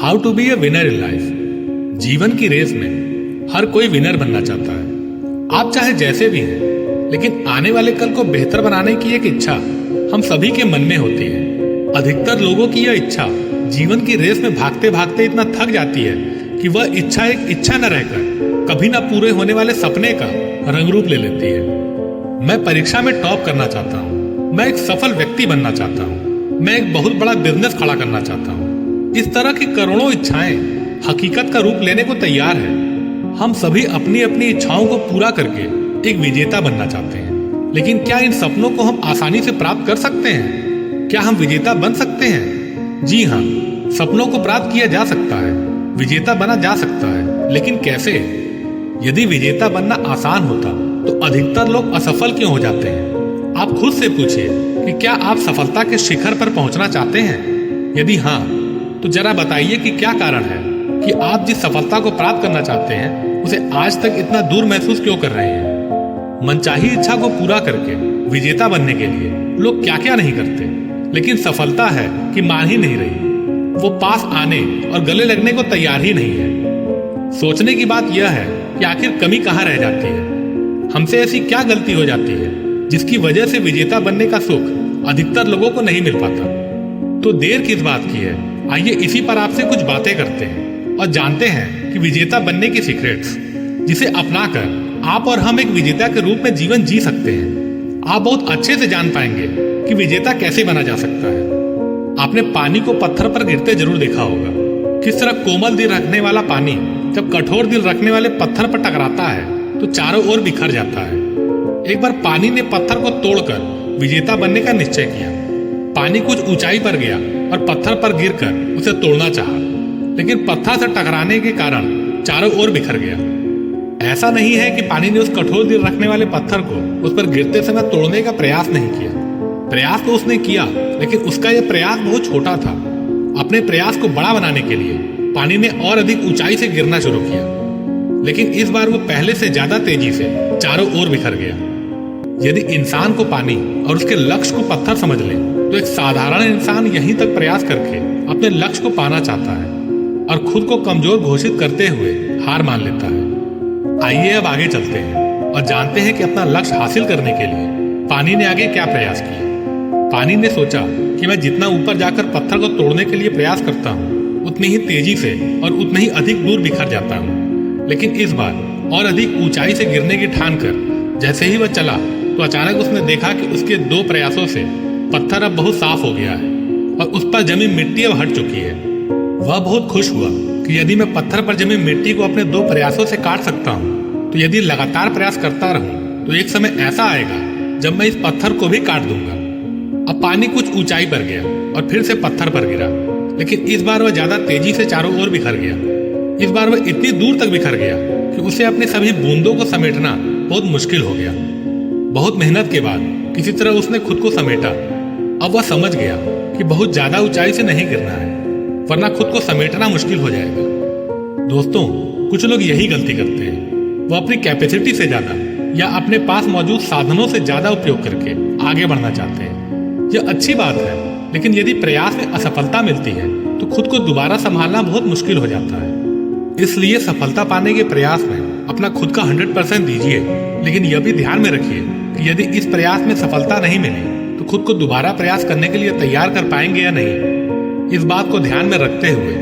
How to be a winner in life. जीवन की race में हर कोई विनर बनना चाहता है। आप चाहे जैसे भी हैं, लेकिन आने वाले कल को बेहतर बनाने की एक इच्छा हम सभी के मन में होती है। अधिकतर लोगों की यह इच्छा जीवन की रेस में भागते भागते इतना थक जाती है कि वह इच्छा एक इच्छा न रहकर कभी ना पूरे होने वाले सपने का रंग रूप ले लेती है। मैं परीक्षा में टॉप करना चाहता हूँ, मैं एक सफल व्यक्ति बनना चाहता हूँ, मैं एक बहुत बड़ा बिजनेस खड़ा करना चाहता हूँ। इस तरह की करोड़ों इच्छाएं हकीकत का रूप लेने को तैयार है। हम सभी अपनी अपनी इच्छाओं को पूरा करके एक विजेता बनना चाहते हैं, लेकिन क्या इन सपनों को हम आसानी से प्राप्त कर सकते हैं? क्या हम विजेता बन सकते हैं? जी हाँ, सपनों को प्राप्त किया जा सकता है, विजेता बना जा सकता है, लेकिन कैसे? यदि विजेता बनना आसान होता तो अधिकतर लोग असफल क्यों हो जाते हैं? आप खुद से पूछिए कि क्या आप सफलता के शिखर पर पहुंचना चाहते हैं? यदि हाँ, तो जरा बताइए कि क्या कारण है कि आप जिस सफलता को प्राप्त करना चाहते हैं उसे आज तक इतना दूर महसूस क्यों कर रहे हैं? मनचाही इच्छा को पूरा करके विजेता बनने के लिए लोग क्या क्या नहीं करते, लेकिन सफलता है कि मान ही नहीं रही। वो पास आने और गले लगने को तैयार ही नहीं है। सोचने की बात यह है कि आखिर कमी कहाँ रह जाती है? हमसे ऐसी क्या गलती हो जाती है जिसकी वजह से विजेता बनने का सुख अधिकतर लोगों को नहीं मिल पाता? तो देर किस बात की है, आइए इसी पर आपसे कुछ बातें करते हैं और जानते हैं कि विजेता बनने की सीक्रेट्स, जिसे अपनाकर आप और हम एक विजेता के रूप में जीवन जी सकते हैं। आप बहुत अच्छे से जान पाएंगे कि विजेता कैसे बना जा सकता है। आपने पानी को पत्थर पर गिरते जरूर देखा होगा। किस तरह कोमल दिल रखने वाला पानी जब कठोर दिल रखने वाले पत्थर पर टकराता है तो चारों ओर बिखर जाता है। एक बार पानी ने पत्थर को तोड़कर विजेता बनने का निश्चय किया। पानी कुछ ऊंचाई पर गया और पत्थर पर गिरकर उसे तोड़ना चाहा, लेकिन पत्थर से टकराने के कारण चारों ओर बिखर गया। ऐसा नहीं है कि पानी ने उस कठोर दिल रखने वाले पत्थर को उस पर गिरते समय तोड़ने का प्रयास नहीं किया। प्रयास तो उसने किया, लेकिन उसका यह प्रयास बहुत छोटा था। अपने प्रयास को बड़ा बनाने के लिए पानी ने और अधिक ऊंचाई से गिरना शुरू किया, लेकिन इस बार वो पहले से ज्यादा तेजी से चारों ओर बिखर गया। यदि इंसान को पानी और उसके लक्ष्य को पत्थर समझ ले तो एक साधारण इंसान यहीं तक प्रयास करके अपने लक्ष्य को पाना चाहता है और खुद को कमजोर घोषित करते हुए हार मान लेता है। आइए अब आगे चलते हैं और जानते हैं कि अपना लक्ष्य हासिल करने के लिए पानी ने आगे क्या प्रयास किए। पानी ने सोचा कि मैं जितना ऊपर जाकर पत्थर को तोड़ने के लिए प्रयास करता हूँ उतनी ही तेजी से और उतना ही अधिक दूर बिखर जाता हूँ, लेकिन इस बार और अधिक ऊंचाई से गिरने की ठान कर जैसे ही वह चला तो अचानक उसने देखा कि उसके 2 प्रयासों से पत्थर अब बहुत साफ हो गया है और उस पर जमी मिट्टी अब हट चुकी है। वह बहुत खुश हुआ कि यदि मैं पत्थर पर जमी मिट्टी को अपने 2 प्रयासों से काट सकता हूँ तो यदि लगातार प्रयास करता रहूं तो एक समय ऐसा आएगा जब मैं इस पत्थर को भी काट दूंगा। अब पानी कुछ ऊंचाई पर गया और फिर से पत्थर पर गिरा, लेकिन इस बार वह ज्यादा तेजी से चारों ओर बिखर गया। इस बार वह इतनी दूर तक बिखर गया कि उसे अपने सभी बूंदों को समेटना बहुत मुश्किल हो गया। बहुत मेहनत के बाद किसी तरह उसने खुद को समेटा। अब वह समझ गया कि बहुत ज्यादा ऊंचाई से नहीं गिरना है, वरना खुद को समेटना मुश्किल हो जाएगा। दोस्तों, कुछ लोग यही गलती करते हैं। वह अपनी कैपेसिटी से ज्यादा या अपने पास मौजूद साधनों से ज्यादा उपयोग करके आगे बढ़ना चाहते हैं। यह अच्छी बात है, लेकिन यदि प्रयास में असफलता मिलती है तो खुद को दोबारा संभालना बहुत मुश्किल हो जाता है। इसलिए सफलता पाने के प्रयास में अपना खुद का 100% दीजिए, लेकिन यह भी ध्यान में रखिए कि यदि इस प्रयास में सफलता नहीं मिली तो खुद को दोबारा प्रयास करने के लिए तैयार कर पाएंगे या नहीं। इस बात को ध्यान में रखते हुए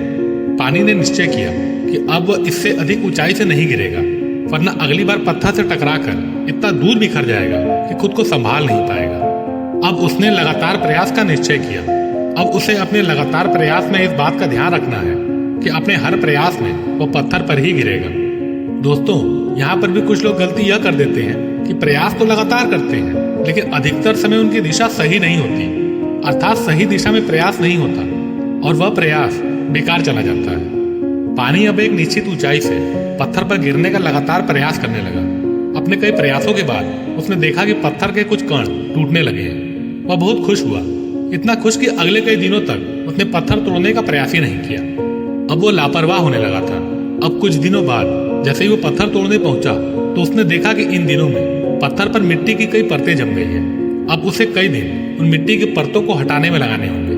पानी ने निश्चय किया कि अब वह इससे अधिक ऊंचाई से नहीं गिरेगा, वरना अगली बार पत्थर से टकराकर इतना दूर बिखर जाएगा कि खुद को संभाल नहीं पाएगा। अब उसने लगातार प्रयास का निश्चय किया। अब उसे अपने लगातार प्रयास में इस बात का ध्यान रखना है कि अपने हर प्रयास में वो पत्थर पर ही गिरेगा। दोस्तों, यहाँ पर भी कुछ लोग गलती यह कर देते हैं कि प्रयास तो लगातार करते हैं, लेकिन अधिकतर समय उनकी दिशा सही नहीं होती, अर्थात सही दिशा में प्रयास नहीं होता और वह प्रयास बेकार चला जाता है। पानी अब एक निश्चित ऊंचाई से पत्थर पर गिरने का लगातार प्रयास करने लगा। अपने कई प्रयासों के बाद उसने देखा कि पत्थर के कुछ कण टूटने लगे हैं। वह बहुत खुश हुआ, इतना खुश कि अगले कई दिनों तक उसने पत्थर तोड़ने का प्रयास ही नहीं किया। अब वो लापरवाह होने लगा था। अब कुछ दिनों बाद जैसे ही वो पत्थर तोड़ने पहुंचा तो उसने देखा कि इन दिनों में पत्थर पर मिट्टी की कई परतें जम गई हैं। अब उसे कई दिन उन मिट्टी की परतों को हटाने में लगाने होंगे।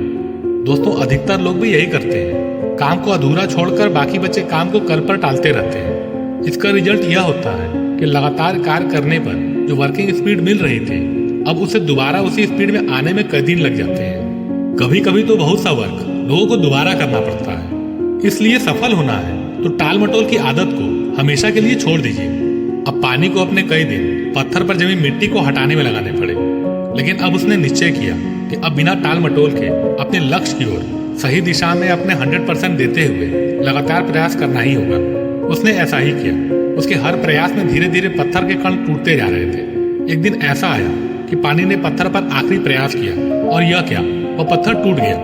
दोस्तों, अधिकतर लोग भी यही करते हैं, काम को अधूरा छोड़कर बाकी बचे काम को कर पर टालते रहते हैं। इसका रिजल्ट यह होता है कि लगातार कार्य करने पर जो वर्किंग स्पीड मिल रही थी, अब उसे दोबारा उसी स्पीड में आने में कई दिन लग जाते हैं। कभी कभी तो बहुत सा वर्क लोगों को दोबारा करना पड़ता है। इसलिए सफल होना है तो टाल मटोल की आदत को हमेशा के लिए छोड़ दीजिए। अब पानी को अपने कई दिन पत्थर पर जमी मिट्टी को हटाने में लगाने पड़े, लेकिन अब उसने निश्चय किया कि अब बिना टाल मटोल के अपने लक्ष्य की ओर सही दिशा में अपने 100% देते हुए लगातार प्रयास करना ही होगा। उसने ऐसा ही किया। उसके हर प्रयास में धीरे धीरे पत्थर के कण टूटते जा रहे थे। एक दिन ऐसा आया कि पानी ने पत्थर पर आखिरी प्रयास किया, और यह क्या, वह पत्थर टूट गया।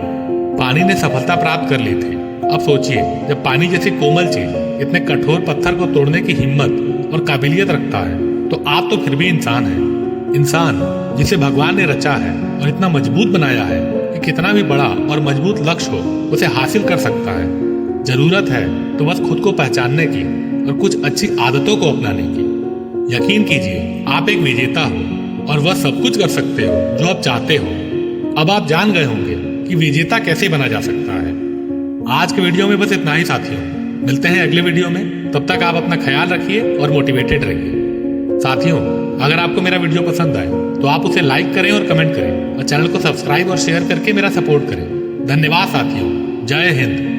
पानी ने सफलता प्राप्त कर ली थी। अब सोचिए, जब पानी जैसी कोमल चीज इतने कठोर पत्थर को तोड़ने की हिम्मत और काबिलियत रखता है, तो आप तो फिर भी इंसान हैं। इंसान जिसे भगवान ने रचा है और इतना मजबूत बनाया है कि कितना भी बड़ा और मजबूत लक्ष्य हो उसे हासिल कर सकता है। जरूरत है तो बस खुद को पहचानने की और कुछ अच्छी आदतों को अपनाने की। यकीन कीजिए, आप एक विजेता हो और वह सब कुछ कर सकते हो जो आप चाहते हो। अब आप जान गए होंगे कि विजेता कैसे बना जा सकता है। आज के वीडियो में बस इतना ही साथियों। मिलते हैं अगले वीडियो में। तब तक आप अपना ख्याल रखिए और मोटिवेटेड रहिए। साथियों, अगर आपको मेरा वीडियो पसंद आए तो आप उसे लाइक करें और कमेंट करें, और चैनल को सब्सक्राइब और शेयर करके मेरा सपोर्ट करें। धन्यवाद साथियों। जय हिंद।